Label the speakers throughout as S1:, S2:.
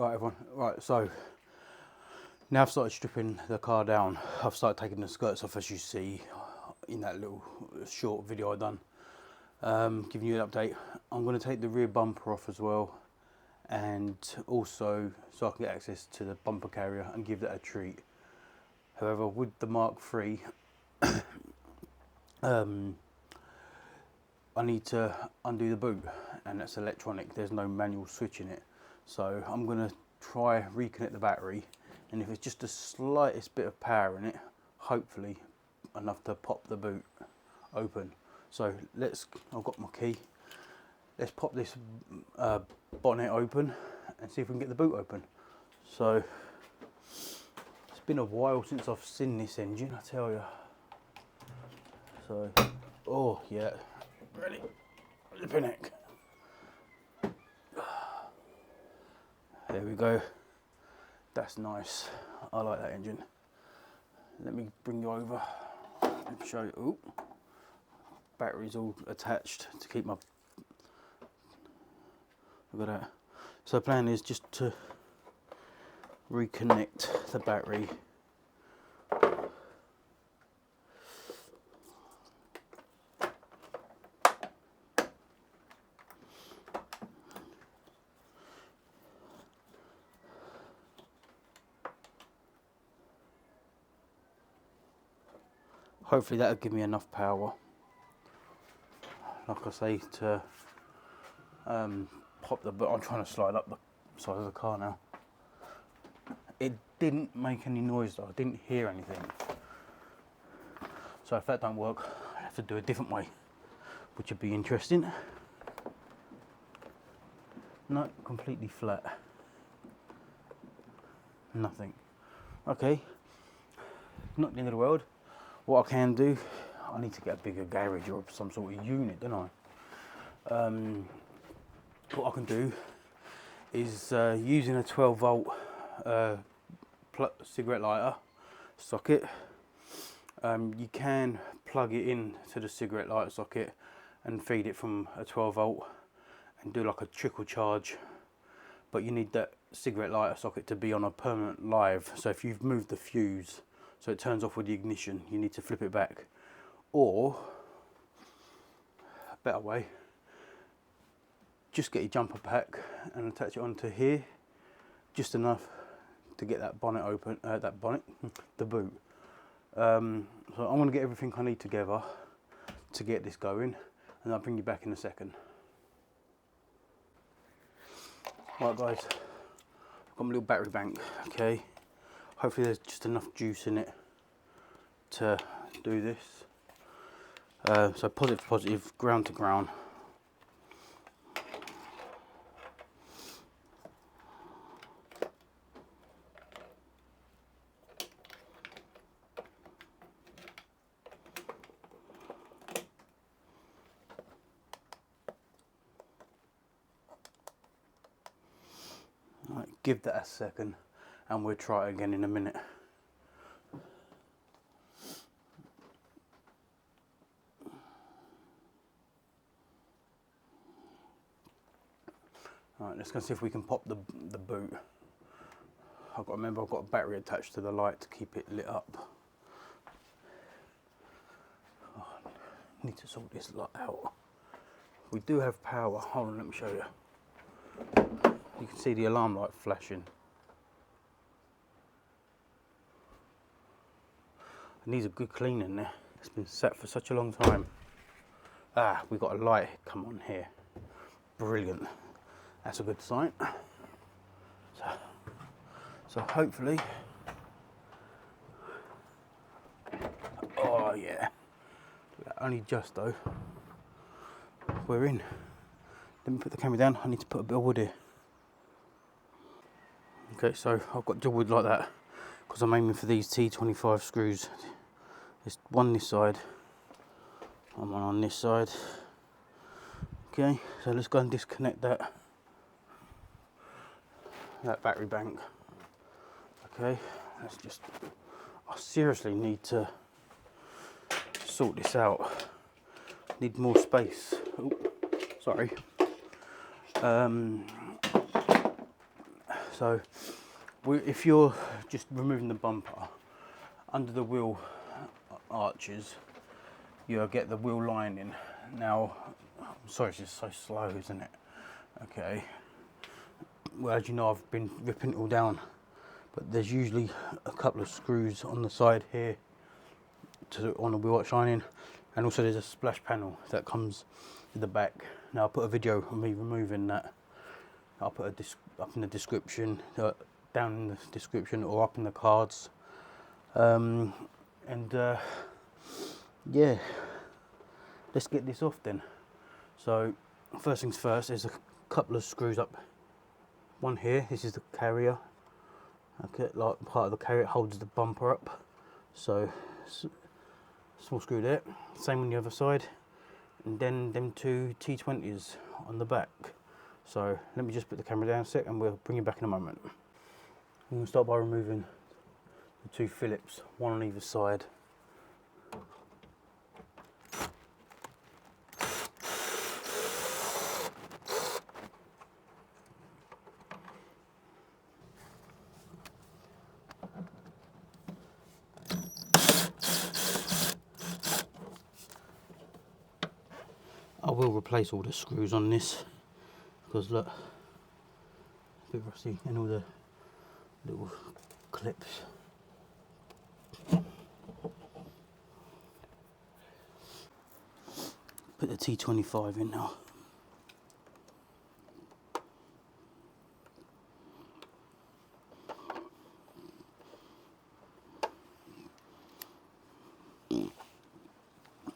S1: Right everyone, right, so now I've started stripping the car down. I've started taking the skirts off, as you see in that little short video I done. Giving you an update. I'm going to take the rear bumper off as well, and also so I can get access to the bumper carrier and give that a treat. However, with the Mk3, I need to undo the boot, and that's electronic. There's no manual switch in it. So I'm going to try reconnect the battery, and if it's just the slightest bit of power in it, hopefully enough to pop the boot open. So I've got my key, let's pop this bonnet open and see if we can get the boot open. So it's been a while since I've seen this engine, I tell you. So, oh yeah, ready, flipping heck. There we go. That's nice. I like that engine. Let me bring you over and show you. Ooh, battery's all attached to keep my. Look at that. So the plan is just to reconnect the battery. Hopefully that'll give me enough power, like I say, to pop the boot. I'm trying to slide up the side of the car now. It didn't make any noise though, I didn't hear anything. So if that don't work, I have to do a different way, which would be interesting. No, completely flat. Nothing. Okay, not the end of the world. What I can do, I need to get a bigger garage or some sort of unit, don't I? What I can do is using a 12 volt cigarette lighter socket. You can plug it in to the cigarette lighter socket and feed it from a 12 volt and do like a trickle charge, but you need that cigarette lighter socket to be on a permanent live. So if you've moved the fuse so it turns off with the ignition, you need to flip it back. Or a better way, just get your jumper pack and attach it onto here, just enough to get that bonnet open, the boot. So I'm going to get everything I need together to get this going, and I'll bring you back in a second. Right guys, I've got my little battery bank, okay. Hopefully there's just enough juice in it to do this. So positive to positive, ground to ground. Right, give that a second and we'll try it again in a minute. Alright, let's go see if we can pop the boot. I've got to remember I've got a battery attached to the light to keep it lit up. Oh, I need to sort this light out. We do have power. Hold on, let me show you. You can see the alarm light flashing. It needs a good clean in there. It's been sat for such a long time. Ah, we've got a light come on here. Brilliant. That's a good sign. So hopefully, oh yeah, only just though. We're in. Let me put the camera down. I need to put a bit of wood here. Okay, so I've got the wood like that because I'm aiming for these T25 screws. There's one this side, and one on this side. Okay, so let's go and disconnect that battery bank. Okay, let's just, I seriously need to sort this out. Need more space. Oh, sorry. So So if you're just removing the bumper, under the wheel arches, you'll get the wheel lining. Now, I'm sorry, it's just so slow, isn't it? Okay. Well, as you know, I've been ripping it all down, but there's usually a couple of screws on the side here on the wheel arch lining, and also there's a splash panel that comes to the back. Now, I'll put a video of me removing that. I'll put up in the description, down in the description, or up in the cards. Yeah, let's get this off then. So first things first, there's a couple of screws up. One here, this is the carrier. Okay, like part of the carrier, it holds the bumper up. So small screw there. Same on the other side, and then them two T20s on the back. So let me just put the camera down a sec, and we'll bring you back in a moment. I'm going to start by removing the two Phillips, one on either side. I will replace all the screws on this, because look, a bit rusty, and all the little clips. Put the T25 in now.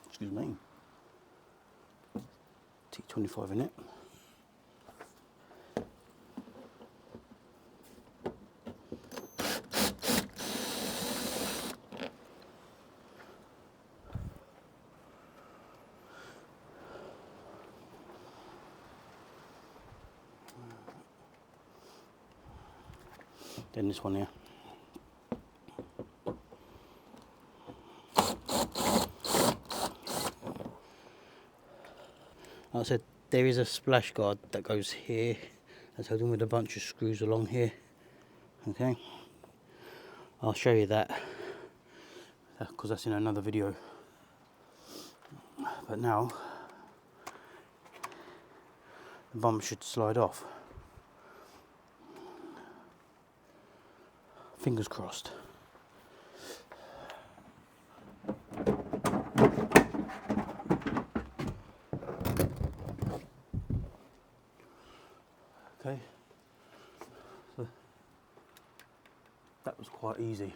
S1: Excuse me. T25 in it. Then this one here. Like I said, there is a splash guard that goes here, that's held in with a bunch of screws along here. Okay, I'll show you that because that's in another video. But now the bumper should slide off. Fingers crossed. Okay, so that was quite easy.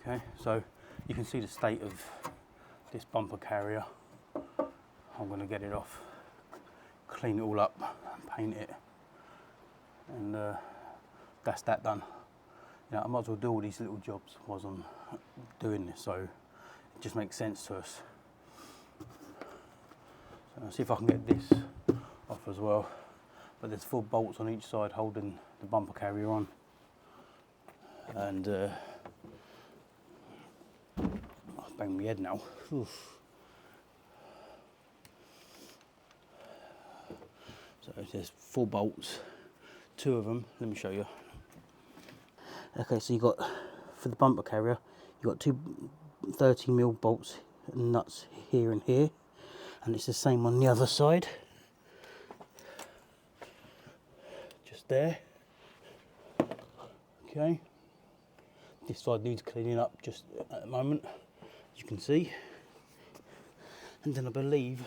S1: Okay, so you can see the state of this bumper carrier. I'm going to get it off, clean it all up, paint it, and that's that done. You know, I might as well do all these little jobs whilst I'm doing this, so it just makes sense to us. So I'll see if I can get this off as well. But there's 4 bolts on each side holding the bumper carrier on. And I've banged my head now. Oof. So there's 4 bolts, 2 of them, let me show you. Okay, so you got, for the bumper carrier, you got 2 30mm bolts and nuts here and here, and it's the same on the other side. Just there. Okay. This side needs cleaning up just at the moment, as you can see. And then I believe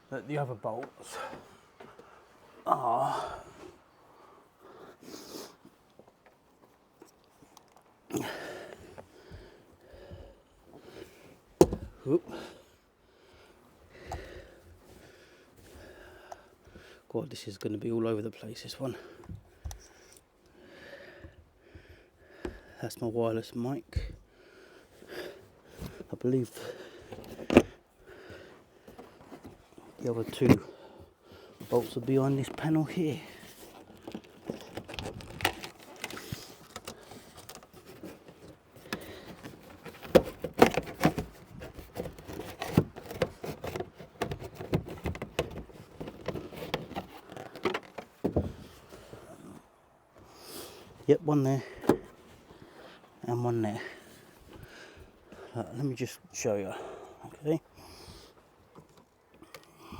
S1: that the other bolts are God, this is going to be all over the place, this one. That's my wireless mic. I believe the other 2 bolts are behind this panel here. Yep, one there and one there. Let me just show you. Okay,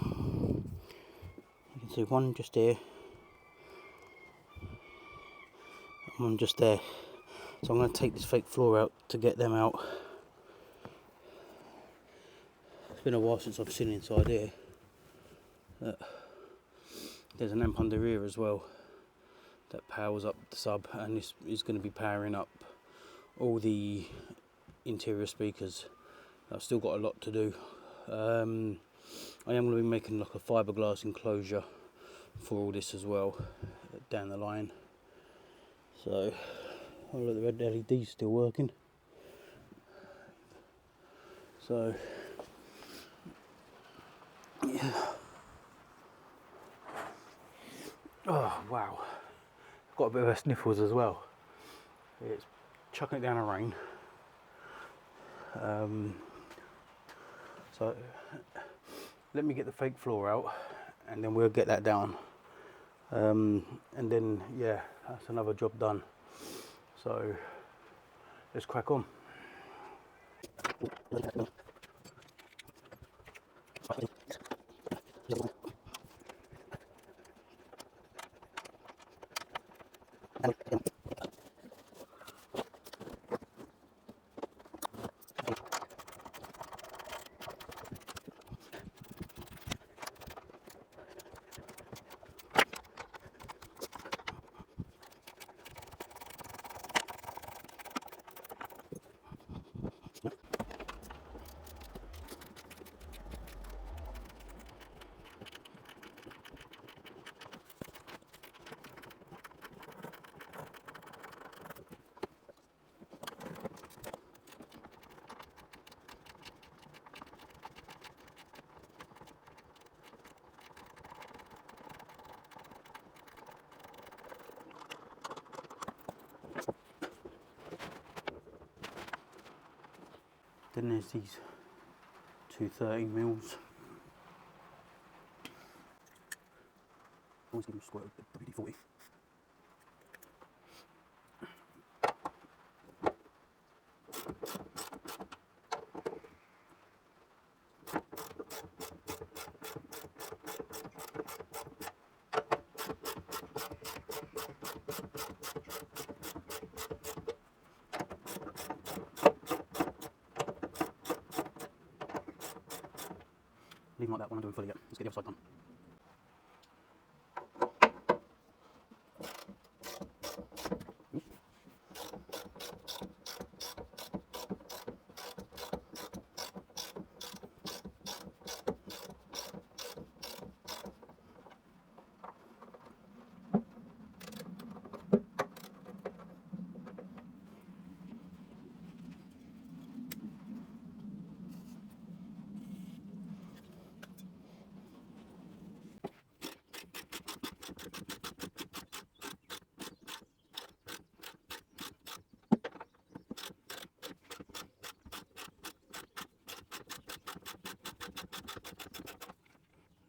S1: you can see one just here and one just there. So I'm going to take this fake floor out to get them out. It's been a while since I've seen inside here. There's an amp under here as well that powers up the sub, and this is going to be powering up all the interior speakers. I've still got a lot to do. I am going to be making like a fiberglass enclosure for all this as well down the line. So, oh look, the red LED's still working. So, yeah. Oh wow, got a bit of sniffles as well. It's chucking it down a rain. So let me get the fake floor out and then we'll get that down. And then yeah, that's another job done. So let's crack on. Then there's these 230 mils. Always give them a squirt of WD-40. Leave them like that when I'm doing fully yet. Let's get the other side done.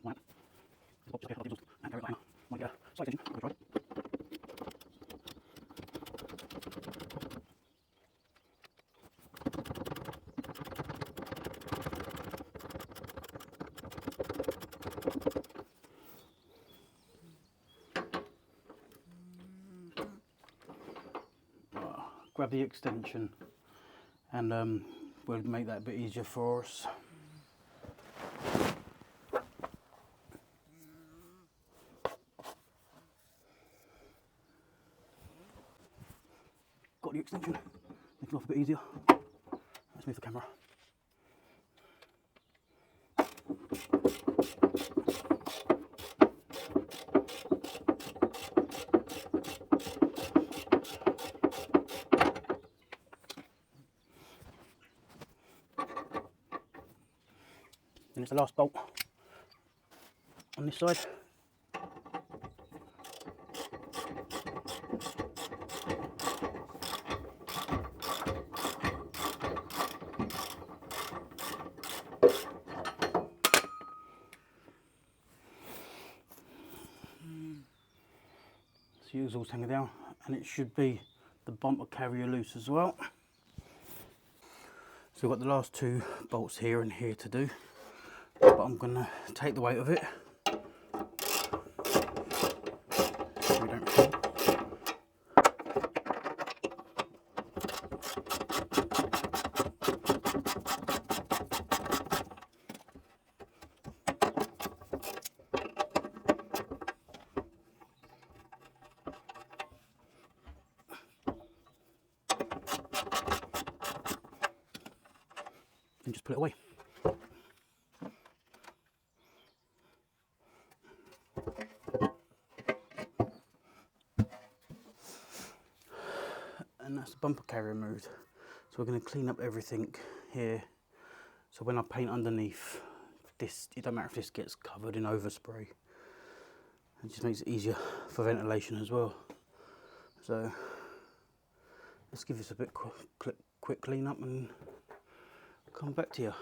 S1: Right. Just get a couple of and carry it down. Might get a side tension. I'll try. Grab the extension and we'll make that a bit easier for us. Got the extension, make it off a bit easier. Let's move the camera. And it's the last bolt on this side. So usual's hanging down, and it should be the bumper carrier loose as well. So we've got the last two bolts here and here to do, but I'm going to take the weight of it. So we don't fall. And just put it away. And that's the bumper carrier removed. So we're going to clean up everything here. So when I paint underneath this, it don't matter if this gets covered in overspray. It just makes it easier for ventilation as well. So let's give this a bit quick clean up and come back to you.